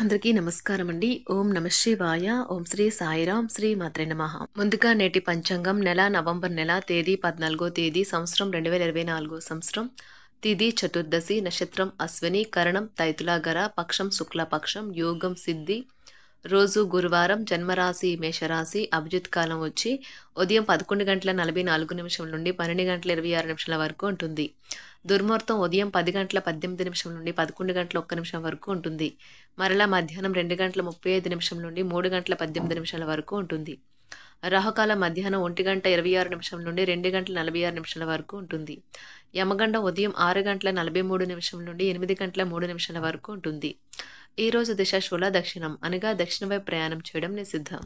అందరికీ నమస్కారం అండి. ఓం నమః శివాయ. ఓం శ్రీ సాయిరాం. శ్రీ మాత్రే నమః. ముందుగా నేటి పంచాంగం నెల నవంబర్ నెల తేదీ 14వ తేదీ సంవత్సరం 2024 సంవత్సరం. తిథి చతుర్దశి, నక్షత్రం అశ్విని, కరణం తైతులాగర, పక్షం శుక్లపక్షం, యోగం సిద్ధి. రోజు గురువారం, జన్మరాశి మేషరాశి, అభిజిత్ కాలం వచ్చి ఉదయం 11:44 నుండి 12:26 వరకు ఉంటుంది. దుర్ముహూర్తం ఉదయం 10:18 నుండి 11:01 వరకు ఉంటుంది. మరలా మధ్యాహ్నం 2:35 నుండి 3:18 వరకు ఉంటుంది. రాహుకాలం మధ్యాహ్నం 1:26 నుండి 2:46 వరకు ఉంటుంది. యమగండం ఉదయం 6:43 నుండి 8:03 వరకు ఉంటుంది. ఈ రోజు దిశ శూల దక్షిణం అనగా దక్షిణ వైపు ప్రయాణం చేయడం నిషిద్ధం.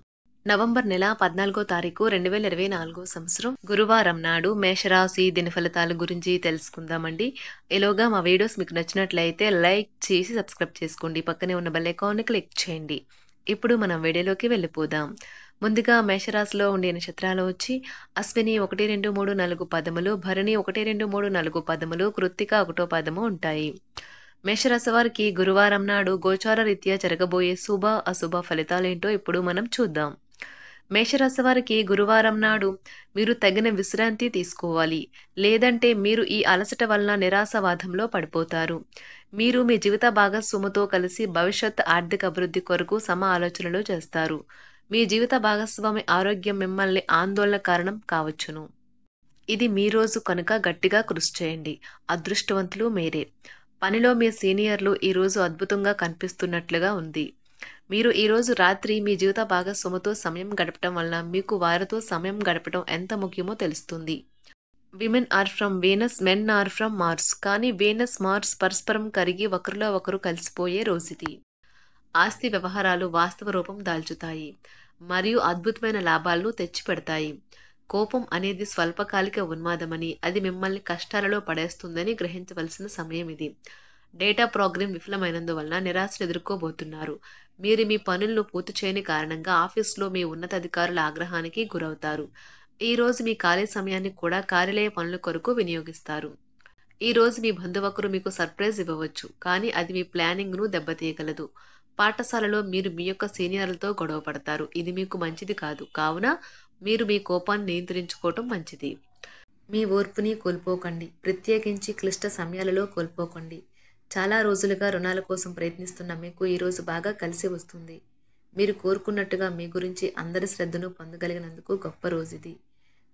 నవంబర్ నెల 14వ తారీఖు 2024 సంవత్సరం గురువారం నాడు మేషరాశి దినఫలితాల గురించి తెలుసుకుందామండి. ఈలోగా మా వీడియోస్ మీకు నచ్చినట్లయితే లైక్ చేసి సబ్స్క్రైబ్ చేసుకోండి. పక్కనే ఉన్న బెల్ ఐకాన్ని క్లిక్ చేయండి. ఇప్పుడు మనం వీడియోలోకి వెళ్ళిపోదాం. ముందుగా మేషరాశిలో ఉండే నక్షత్రాలు వచ్చి అశ్విని 1, 2, 3, 4 పదములు, భరణి 1, 2, 3, 4 పదములు, కృత్తిక 1వ పదము ఉంటాయి. మేషరాశి వారికి గురువారం నాడు గోచార రీత్యా జరగబోయే శుభ అశుభ ఫలితాలేంటో ఇప్పుడు మనం చూద్దాం. మేషరాశి వారికి గురువారం నాడు మీరు తగిన విశ్రాంతి తీసుకోవాలి. లేదంటే మీరు ఈ అలసట వలన నిరాశవాదంలో పడిపోతారు. మీరు మీ జీవిత భాగస్వామితో కలిసి భవిష్యత్ ఆర్థిక అభివృద్ధి కొరకు సమ ఆలోచనలు చేస్తారు. మీ జీవిత భాగస్వామి ఆరోగ్యం మిమ్మల్ని ఆందోళన కారణం కావచ్చును. ఇది మీ రోజు కనుక గట్టిగా కృషి చేయండి. అదృష్టవంతులు మీరే. పనిలో మీ సీనియర్లు ఈరోజు అద్భుతంగా కనిపిస్తున్నట్లుగా ఉంది. మీరు ఈరోజు రాత్రి మీ జీవిత భాగస్వామితో సమయం గడపటం వలన మీకు వారితో సమయం గడపడం ఎంత ముఖ్యమో తెలుస్తుంది. Women are from Venus, men are from Mars. కానీ వీనస్ మార్స్ పరస్పరం కరిగి ఒకరిలో ఒకరు కలిసిపోయే రోజుది. ఆస్తి వ్యవహారాలు వాస్తవ రూపం దాల్చుతాయి మరియు అద్భుతమైన లాభాలను తెచ్చిపెడతాయి. కోపం అనేది స్వల్పకాలిక ఉన్మాదమని, అది మిమ్మల్ని కష్టాలలో పడేస్తుందని గ్రహించవలసిన సమయం ఇది. డేటా ప్రోగ్రామ్ విఫలమైనందువలన నిరాశను ఎదుర్కోబోతున్నారు. మీరు మీ పనులను పూర్తి చేయని కారణంగా ఆఫీసులో మీ ఉన్నతాధికారుల ఆగ్రహానికి గురవుతారు. ఈ రోజు మీ ఖాళీ సమయాన్ని కూడా కార్యాలయ పనుల కొరకు వినియోగిస్తారు. ఈ రోజు మీ బంధువు మీకు సర్ప్రైజ్ ఇవ్వవచ్చు, కానీ అది మీ ప్లానింగ్ను దెబ్బతీయగలదు. పాఠశాలలో మీరు మీ యొక్క సీనియర్లతో గొడవ పడతారు. ఇది మీకు మంచిది కాదు. కావున మీరు మీ కోపాన్ని నియంత్రించుకోవటం మంచిది. మీ ఓర్పుని కోల్పోకండి. ప్రత్యేకించి క్లిష్ట సమయాలలో కోల్పోకండి. చాలా రోజులుగా రుణాల కోసం ప్రయత్నిస్తున్న మీకు ఈరోజు బాగా కలిసి వస్తుంది. మీరు కోరుకున్నట్టుగా మీ గురించి అందరి శ్రద్ధను పొందగలిగినందుకు గొప్ప రోజుది.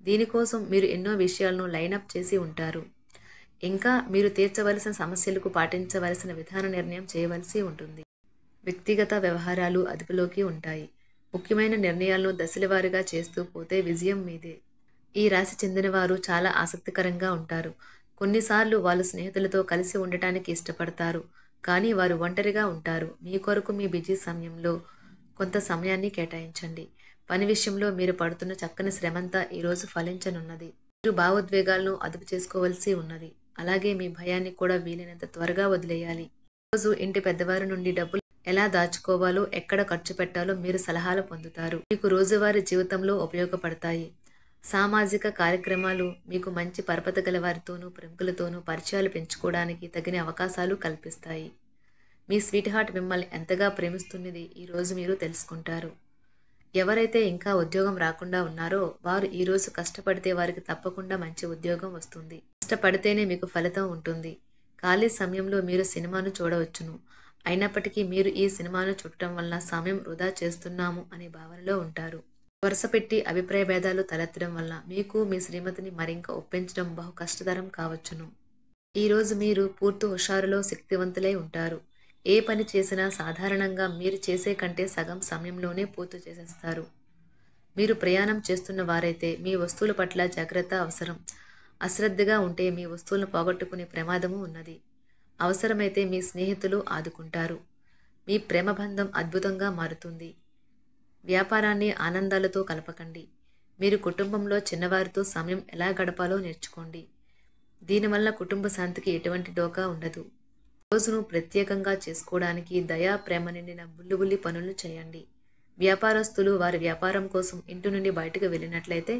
దీనికోసం మీరు ఎన్నో విషయాలను లైనప్ చేసి ఉంటారు. ఇంకా మీరు తీర్చవలసిన సమస్యలకు పాటించవలసిన విధాన నిర్ణయం చేయవలసి ఉంటుంది. వ్యక్తిగత వ్యవహారాలు అదుపులోకి ఉంటాయి. ముఖ్యమైన నిర్ణయాలను దశలవారీగా చేస్తూ పోతే విజయం మీదే. ఈ రాశి చెందిన వారు చాలా ఆసక్తికరంగా ఉంటారు. కొన్నిసార్లు వాళ్ళు స్నేహితులతో కలిసి ఉండటానికి ఇష్టపడతారు, కానీ వారు ఒంటరిగా ఉంటారు. మీ కొరకు మీ బిజీ సమయంలో కొంత సమయాన్ని కేటాయించండి. పని విషయంలో మీరు పడుతున్న చక్కని శ్రమంతా ఈరోజు ఫలించనున్నది. మీరు భావోద్వేగాలను అదుపు చేసుకోవలసి ఉన్నది. అలాగే మీ భయాన్ని కూడా వీలైనంత త్వరగా వదిలేయాలి. ఈరోజు ఇంటి పెద్దవారి నుండి డబ్బులు ఎలా దాచుకోవాలో, ఎక్కడ ఖర్చు పెట్టాలో మీరు సలహాలు పొందుతారు. మీకు రోజువారీ జీవితంలో ఉపయోగపడతాయి. సామాజిక కార్యక్రమాలు మీకు మంచి పరపత గల వారితోనూ ప్రముఖులతోనూ పరిచయాలు పెంచుకోవడానికి తగిన అవకాశాలు కల్పిస్తాయి. మీ స్వీట్ హార్ట్ మిమ్మల్ని ఎంతగా ప్రేమిస్తున్నది ఈరోజు మీరు తెలుసుకుంటారు. ఎవరైతే ఇంకా ఉద్యోగం రాకుండా ఉన్నారో వారు ఈరోజు కష్టపడితే వారికి తప్పకుండా మంచి ఉద్యోగం వస్తుంది. కష్టపడితేనే మీకు ఫలితం ఉంటుంది. ఖాళీ సమయంలో మీరు సినిమాను చూడవచ్చును. అయినప్పటికీ మీరు ఈ సినిమాను చూడటం వలన సమయం వృధా చేస్తున్నాము అనే భావనలో ఉంటారు. వరుస పెట్టి అభిప్రాయ భేదాలు తలెత్తడం వల్ల మీకు మీ శ్రీమతిని మరింక ఒప్పించడం బహు కష్టతరం కావచ్చును. ఈరోజు మీరు పూర్తి హుషారులో శక్తివంతులై ఉంటారు. ఏ పని చేసినా సాధారణంగా మీరు చేసే కంటే సగం సమయంలోనే పూర్తి చేసేస్తారు. మీరు ప్రయాణం చేస్తున్న వారైతే మీ వస్తువుల పట్ల జాగ్రత్త అవసరం. అశ్రద్ధగా ఉంటే మీ వస్తువులను పోగొట్టుకునే ప్రమాదము ఉన్నది. అవసరమైతే మీ స్నేహితులు ఆదుకుంటారు. మీ ప్రేమబంధం అద్భుతంగా మారుతుంది. వ్యాపారాన్ని ఆనందాలతో కలపకండి. మీరు కుటుంబంలో చిన్నవారితో సమయం ఎలా గడపాలో నేర్చుకోండి. దీనివల్ల కుటుంబ శాంతికి ఎటువంటి డోకా ఉండదు. రోజును ప్రత్యేకంగా చేసుకోవడానికి దయా ప్రేమ నిండిన బుల్లిబుల్లి పనులు చేయండి. వ్యాపారస్తులు వారి వ్యాపారం కోసం ఇంటి నుండి బయటకు వెళ్ళినట్లయితే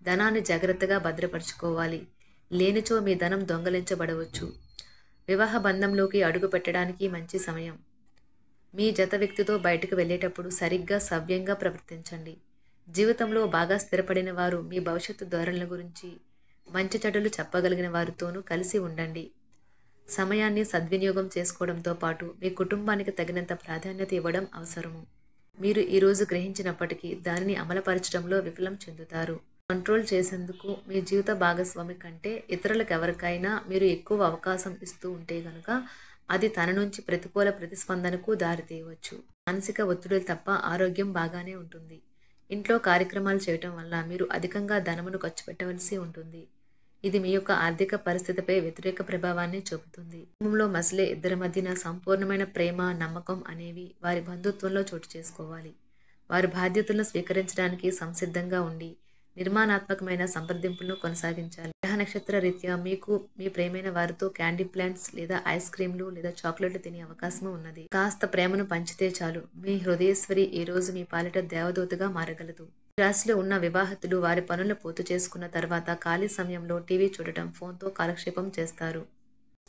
ధనాన్ని జాగ్రత్తగా భద్రపరచుకోవాలి. లేనిచో మీ ధనం దొంగలించబడవచ్చు. వివాహ బంధంలోకి అడుగు పెట్టడానికి మంచి సమయం. మీ జత వ్యక్తితో బయటకు వెళ్ళేటప్పుడు సరిగ్గా సవ్యంగా ప్రవర్తించండి. జీవితంలో బాగా స్థిరపడిన వారు మీ భవిష్యత్తు ధోరణుల గురించి మంచి చెడులు చెప్పగలిగిన వారితోనూ కలిసి ఉండండి. సమయాన్ని సద్వినియోగం చేసుకోవడంతో పాటు మీ కుటుంబానికి తగినంత ప్రాధాన్యత ఇవ్వడం అవసరము. మీరు ఈరోజు గ్రహించినప్పటికీ దానిని అమలుపరచడంలో విఫలం చెందుతారు. కంట్రోల్ చేసేందుకు మీ జీవిత భాగస్వామి కంటే ఇతరులకు ఎవరికైనా మీరు ఎక్కువ అవకాశం ఇస్తూ ఉంటే గనుక అది తన నుంచి ప్రతికూల ప్రతిస్పందనకు దారితీయవచ్చు. మానసిక ఒత్తిడులు తప్ప ఆరోగ్యం బాగానే ఉంటుంది. ఇంట్లో కార్యక్రమాలు చేయటం వల్ల మీరు అధికంగా ధనమును ఖర్చు పెట్టవలసి ఉంటుంది. ఇది మీ యొక్క ఆర్థిక పరిస్థితిపై వ్యతిరేక ప్రభావాన్ని చూపుతుంది. కుటుంబంలో మసలే ఇద్దరి మధ్యన సంపూర్ణమైన ప్రేమ, నమ్మకం అనేవి వారి బంధుత్వంలో చోటు చేసుకోవాలి. వారి బాధ్యతలను స్వీకరించడానికి సంసిద్ధంగా ఉండి నిర్మాణాత్మకమైన సంప్రదింపులను కొనసాగించాలి. గ్రహ నక్షత్ర రీత్యా మీకు మీ ప్రేమైన వారితో క్యాండీ ప్లాంట్స్ లేదా ఐస్ క్రీంలు లేదా చాక్లెట్లు తినే అవకాశం ఉన్నది. కాస్త ప్రేమను పంచితే చాలు, మీ హృదయేశ్వరి ఈ రోజు మీ పాలిట దేవదూతగా మారగలదు. రాశిలో ఉన్న వివాహితులు వారి పనులను పూర్తి చేసుకున్న తర్వాత ఖాళీ సమయంలో టీవీ చూడటం, ఫోన్తో కాలక్షేపం చేస్తారు.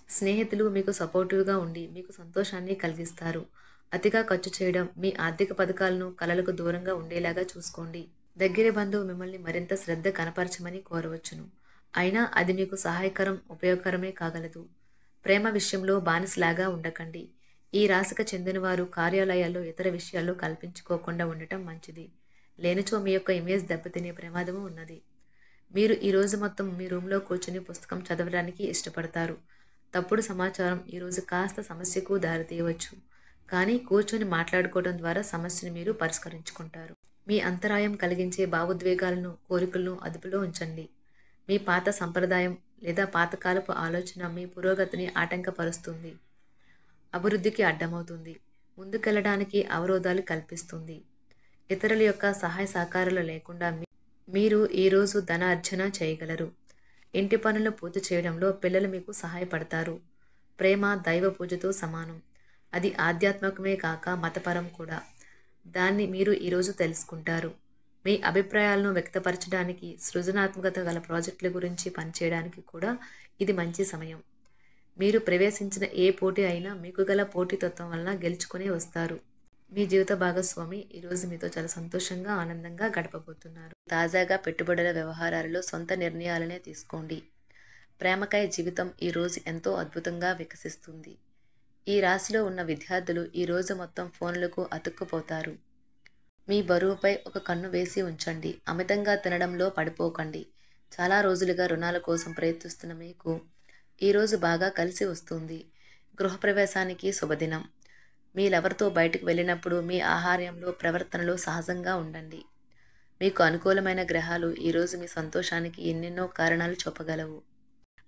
స్నేహితులు మీకు సపోర్టివ్గా ఉండి మీకు సంతోషాన్ని కలిగిస్తారు. అతిగా ఖర్చు చేయడం, మీ ఆర్థిక పథకాలను కలలకు దూరంగా ఉండేలాగా చూసుకోండి. దగ్గర బంధువు మిమ్మల్ని మరింత శ్రద్ధ కనపరచమని కోరవచ్చును. అయినా అది మీకు సహాయకరం, ఉపయోగకరమే కాగలదు. ప్రేమ విషయంలో బానిసలాగా ఉండకండి. ఈ రాశికి చెందినవారు కార్యాలయాల్లో ఇతర విషయాల్లో కల్పించుకోకుండా ఉండటం మంచిది. లేనిచో మీ యొక్క ఇమేజ్ దెబ్బతినే ప్రమాదము ఉన్నది. మీరు ఈరోజు మొత్తం మీ రూమ్లో కూర్చొని పుస్తకం చదవడానికి ఇష్టపడతారు. తప్పుడు సమాచారం ఈరోజు కాస్త సమస్యకు దారితీయవచ్చు. కానీ కూర్చొని మాట్లాడుకోవడం ద్వారా సమస్యను మీరు పరిష్కరించుకుంటారు. మీ అంతరాయం కలిగించే భావోద్వేగాలను, కోరికలను అదుపులో ఉంచండి. మీ పాత సంప్రదాయం లేదా పాతకాలపు ఆలోచన మీ పురోగతిని ఆటంకపరుస్తుంది, అభివృద్ధికి అడ్డమవుతుంది, ముందుకెళ్లడానికి అవరోధాలు కల్పిస్తుంది. ఇతరుల యొక్క సహాయ సహకారాలు లేకుండా మీరు ఈరోజు ధనార్జన చేయగలరు. ఇంటి పనులు పూర్తి చేయడంలో పిల్లలు మీకు సహాయపడతారు. ప్రేమ దైవ పూజతో సమానం. అది ఆధ్యాత్మికమే కాక మతపరం కూడా. దాన్ని మీరు ఈరోజు తెలుసుకుంటారు. మీ అభిప్రాయాలను వ్యక్తపరచడానికి, సృజనాత్మకత గల ప్రాజెక్టుల గురించి పనిచేయడానికి కూడా ఇది మంచి సమయం. మీరు ప్రవేశించిన ఏ పోటీ అయినా మీకు గల పోటీతత్వం వలన గెలుచుకునే వస్తారు. మీ జీవిత భాగస్వామి ఈరోజు మీతో చాలా సంతోషంగా, ఆనందంగా గడపబోతున్నారు. తాజాగా పెట్టుబడుల వ్యవహారాలలో సొంత నిర్ణయాలనే తీసుకోండి. ప్రేమకాయ జీవితం ఈరోజు ఎంతో అద్భుతంగా వికసిస్తుంది. ఈ రాశిలో ఉన్న విద్యార్థులు ఈరోజు మొత్తం ఫోన్లకు అతుక్కుపోతారు. మీ బరువుపై ఒక కన్ను వేసి ఉంచండి. అమితంగా తినడంలో పడిపోకండి. చాలా రోజులుగా రుణాల కోసం ప్రయత్నిస్తున్న మీకు ఈరోజు బాగా కలిసి వస్తుంది. గృహప్రవేశానికి శుభదినం. మీరెవరితో బయటకు వెళ్ళినప్పుడు మీ ఆహార్యంలో, ప్రవర్తనలో సహజంగా ఉండండి. మీకు అనుకూలమైన గ్రహాలు ఈరోజు మీ సంతోషానికి ఎన్నెన్నో కారణాలు చూపగలవు.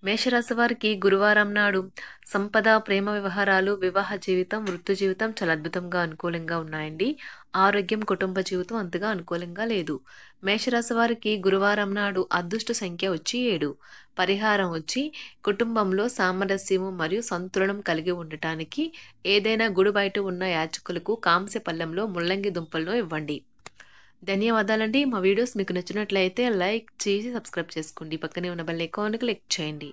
మేషరాశి వారికి గురువారం నాడు సంపద, ప్రేమ వ్యవహారాలు, వివాహ జీవితం, వృత్తి జీవితం చాలా అద్భుతంగా అనుకూలంగా ఉన్నాయండి. ఆరోగ్యం, కుటుంబ జీవితం అంతగా అనుకూలంగా లేదు. మేషరాశి వారికి గురువారం నాడు అదృష్ట సంఖ్య వచ్చి 7. పరిహారం వచ్చి కుటుంబంలో సామరస్యము మరియు సంతులనం కలిగి ఉండటానికి ఏదైనా గుడి బయట ఉన్న యాచకులకు కాంస్య పళ్ళెంలో ముల్లంగి దుంపలను ఇవ్వండి. ధన్యవాదాలండి. మా వీడియోస్ మీకు నచ్చినట్లయితే లైక్ చేసి సబ్స్క్రైబ్ చేసుకోండి. పక్కనే ఉన్న బెల్ ఐకాన్‌ని క్లిక్ చేయండి.